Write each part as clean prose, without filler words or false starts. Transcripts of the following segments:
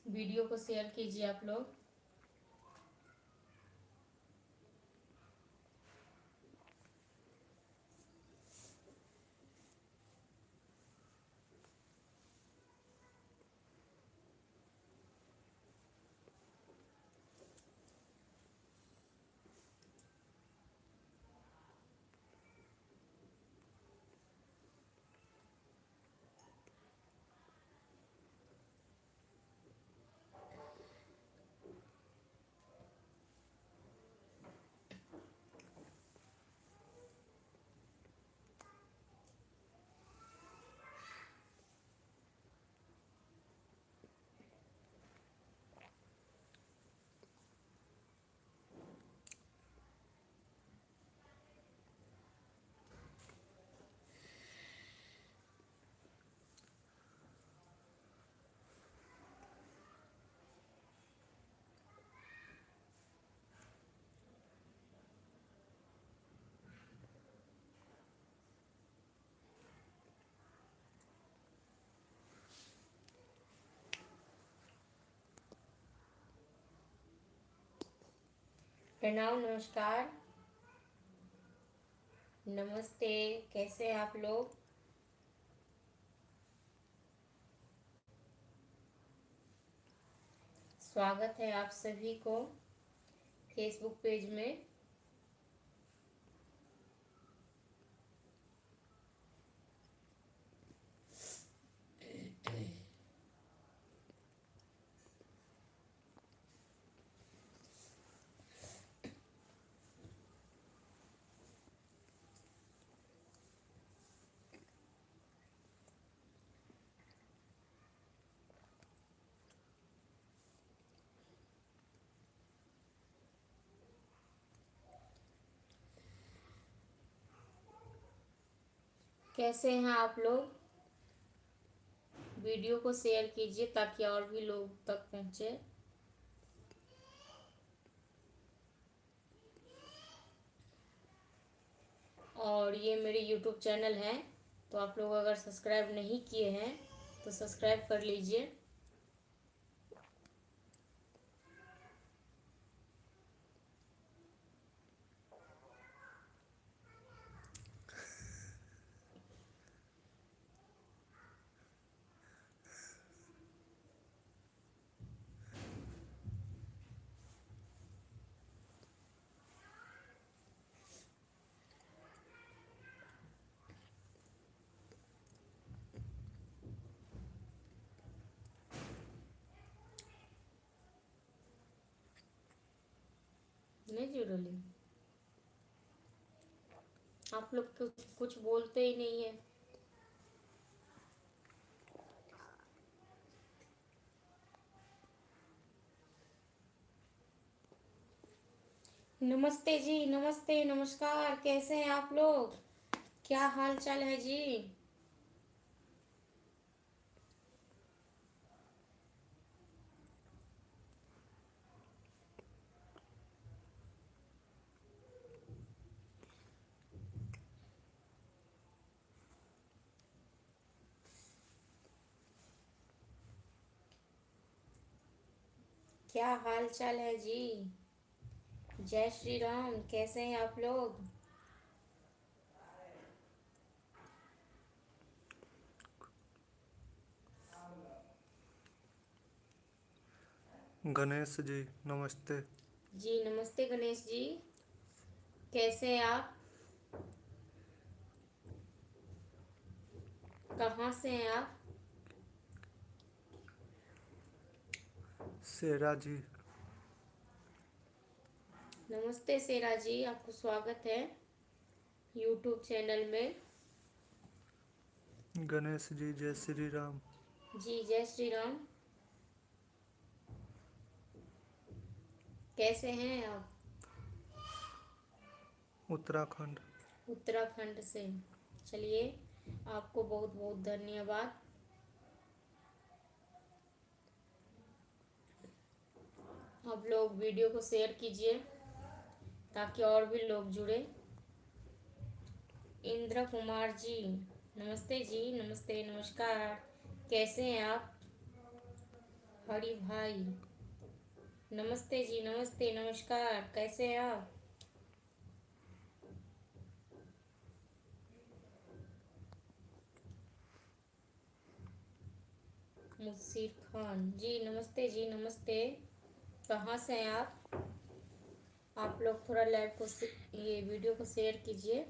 Video को share कीजिए आप लोग। प्रणाम, नमस्कार, नमस्ते। कैसे हैं आप लोग? स्वागत है आप सभी को फेसबुक पेज में। कैसे हैं आप लोग? वीडियो को शेयर कीजिए ताकि और भी लोग तक पहुंचे। और ये मेरे यूट्यूब चैनल है, तो आप लोग अगर सब्सक्राइब नहीं किए हैं तो सब्सक्राइब कर लीजिए। नहीं जुड़ली, आप लोग कुछ बोलते ही नहीं है। नमस्ते जी, नमस्ते, नमस्कार। कैसे हैं आप लोग? क्या हाल चाल है जी? क्या हाल चाल है जी? जय श्री राम। कैसे हैं आप लोग? गणेश जी नमस्ते। जी नमस्ते गणेश जी। कैसे हैं आप? कहाँ से हैं आप? शेरा जी नमस्ते शेरा जी, आपको स्वागत है यूट्यूब चैनल में। गणेश जी जय श्री राम। जी जय श्री राम। कैसे हैं आप? उत्तराखंड। उत्तराखंड से। चलिए, आपको बहुत बहुत धन्यवाद। आप लोग वीडियो को शेयर कीजिए ताकि और भी लोग जुड़े। इंद्र कुमार जी, नमस्ते जी, नमस्ते, नमस्कार। कैसे हैं आप? हरि भाई, नमस्ते जी, नमस्ते, नमस्कार, कैसे हैं आप? मुसीर खान जी, नमस्ते जी, नमस्ते। कहाँ से हैं आप? आप लोग थोड़ा ये वीडियो को शेयर कीजिए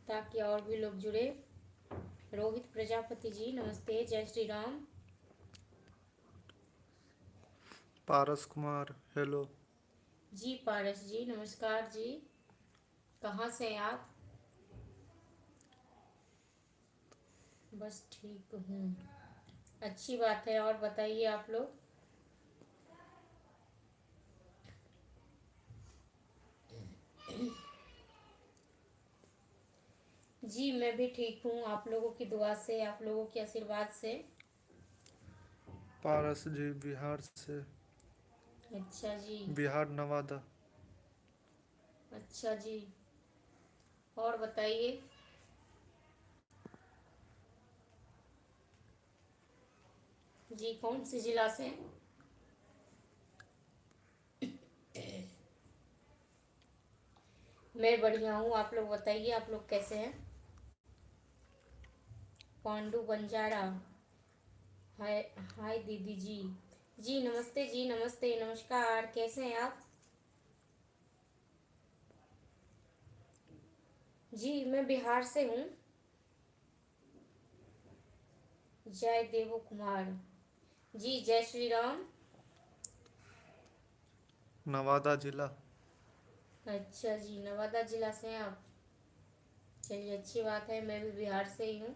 ताकि और भी लोग जुड़े। रोहित प्रजापति जी, नमस्ते, जय श्री राम। पारस कुमार हेलो। जी पारस जी, नमस्कार जी। कहाँ से हैं आप? बस ठीक हूँ, अच्छी बात है। और बताइए आप लोग। जी मैं भी ठीक हूँ, आप लोगों की दुआ से, आप लोगों के आशीर्वाद से। पारस जी बिहार से। अच्छा जी। बिहार नवादा। अच्छा जी, और बताइए। जी कौन सी जिला से? मैं बढ़िया हूँ, आप लोग बताइए, आप लोग कैसे हैं? पांडु बंजारा, हाय हाय दीदी जी। जी नमस्ते जी, नमस्ते, नमस्कार, कैसे हैं आप? जी मैं बिहार से हूँ। जय देवो कुमार जी, जय श्री राम। नवादा जिला। अच्छा जी, नवादा जिला से हैं आप। चलिए अच्छी बात है, मैं भी बिहार से ही हूँ।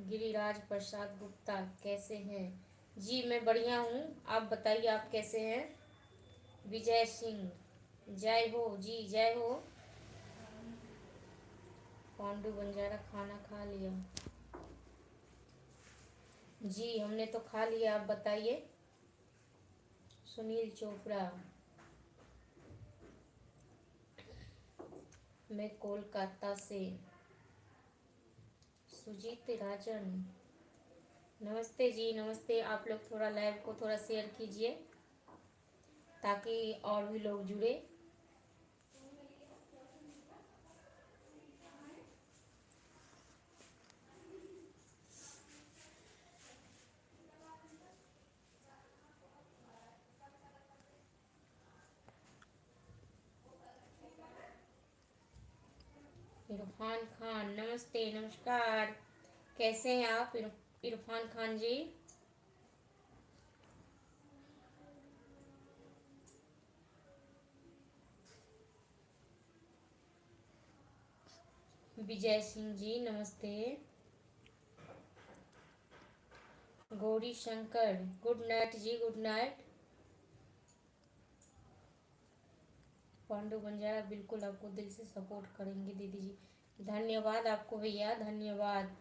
गिरिराज प्रसाद गुप्ता, कैसे हैं? जी मैं बढ़िया हूँ, आप बताइए आप कैसे हैं? विजय सिंह, जय हो जी, जय हो। पांडु बंजारा, खाना खा लिया? जी हमने तो खा लिया, आप बताइए। सुनील चोपड़ा, मैं कोलकाता से। सुजीत राजन, नमस्ते जी, नमस्ते। आप लोग थोड़ा लाइव को थोड़ा शेयर कीजिए ताकि और भी लोग जुड़े। इरफान खान, नमस्ते, नमस्कार, कैसे हैं आप इरफान खान जी? विजय सिंह जी, नमस्ते। गौरी शंकर, गुड नाइट जी, गुड नाइट। पांडु बंजारा, बिल्कुल आपको दिल से सपोर्ट करेंगे दीदी जी। धन्यवाद आपको भैया, धन्यवाद।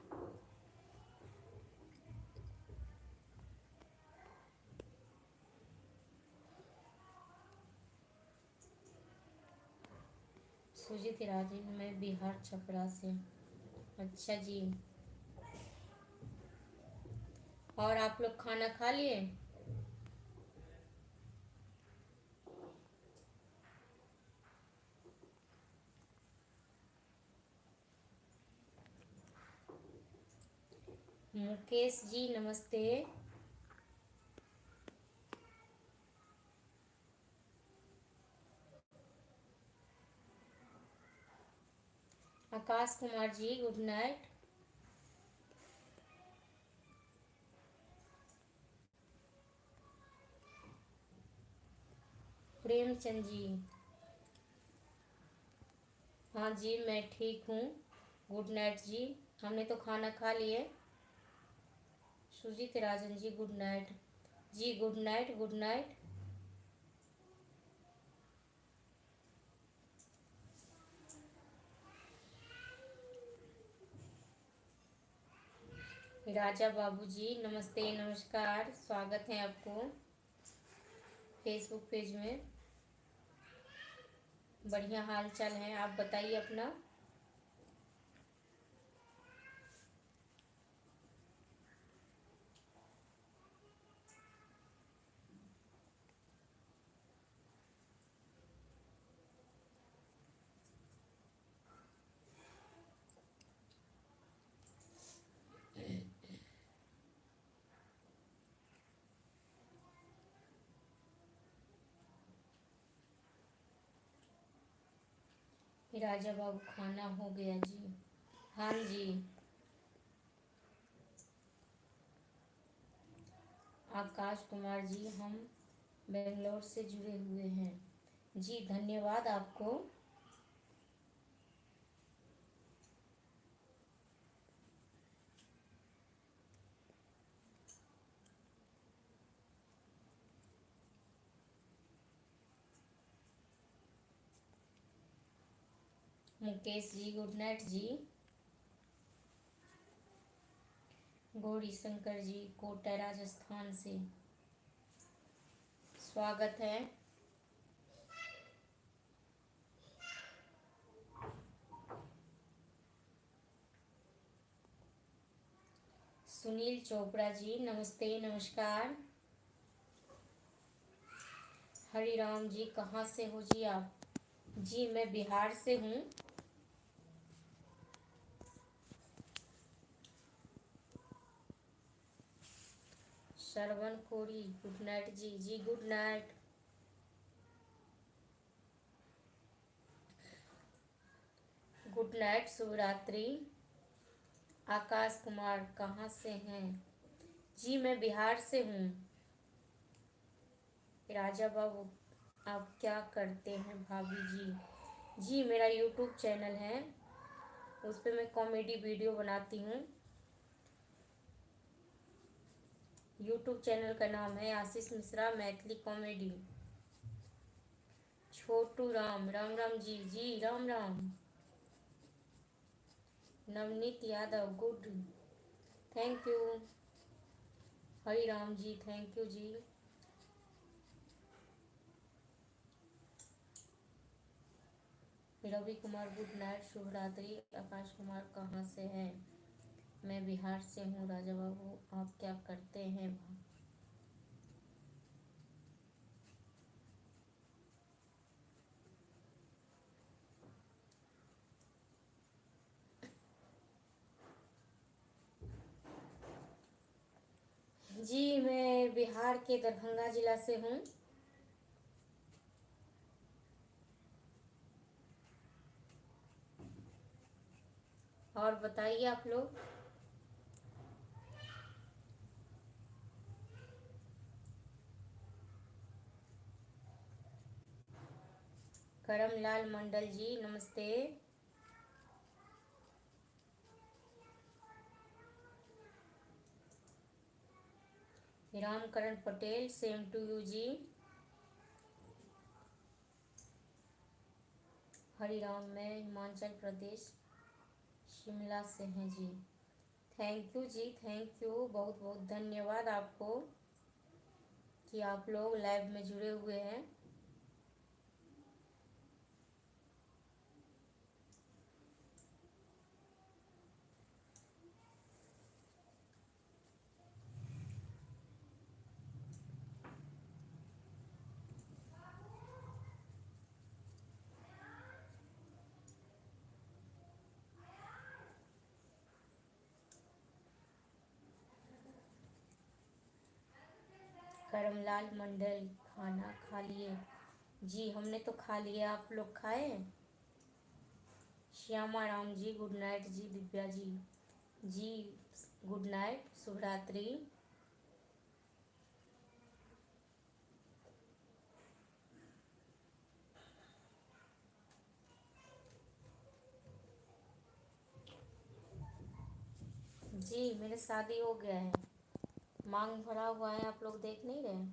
सुजीत राजन, मैं बिहार छपरा से। अच्छा जी, और आप लोग खाना खा लिए? मुकेश जी, नमस्ते। Akash Kumar ji, good night. प्रेमचंद जी, हाँ जी मैं ठीक हूँ, गुड नाइट जी। हमने तो खाना खा लिए। सुजीत राजन जी, गुड नाइट जी, good night, good night. Raja Babu जी, नमस्ते, नमस्कार, स्वागत है आपको फेसबुक पेज में। बढ़िया हाल चाल है, आप बताइए अपना। राजा बाबू खाना हो गया जी। हाँ जी। आकाश कुमार जी हम बेंगलोर से जुड़े हुए हैं जी, धन्यवाद आपको। मुकेश जी गुड नाइट जी। गौरी शंकर जी कोटा राजस्थान से स्वागत है। सुनील चोपड़ा जी नमस्ते नमस्कार। हरिराम जी कहाँ से हो जी आप? जी मैं बिहार से हूँ। श्रवण कोरी गुड नाइट जी। जी गुड नाइट। गुड नाइट शुभ रात्रि। आकाश कुमार कहाँ से हैं? जी मैं बिहार से हूँ। राजा बाबू आप क्या करते हैं भाभी जी? जी मेरा यूट्यूब चैनल है, उस पर मैं कॉमेडी वीडियो बनाती हूँ। यूट्यूब चैनल का नाम है आशीष मिश्रा मैथिली कॉमेडी। छोटू राम राम राम जी। जी Ram Ram. Navneet Yadav good thank you. Hari Ram ji thank you जी। रवि कुमार गुड नाइट शुभ रात्रि। आकाश कुमार कहाँ से हैं? मैं बिहार से हूँ। राजा बाबू आप क्या करते हैं? जी मैं बिहार के दरभंगा जिला से हूँ। और बताइए आप लोग। करमलाल मंडल जी नमस्ते। Ramkaran Patel same to you जी। हरिराम मैं हिमाचल प्रदेश शिमला से हैं जी। थैंक यू जी थैंक यू, बहुत बहुत धन्यवाद आपको कि आप लोग लाइव में जुड़े हुए हैं। करमलाल मंडल खाना खा लिए? जी हमने तो खा लिया, आप लोग खाए? श्यामा राम जी गुड नाइट जी। दिव्या जी जी गुड नाइट शुभ रात्रि। जी मेरे शादी हो गया है, मांग भरा हुआ है, आप लोग देख नहीं रहे?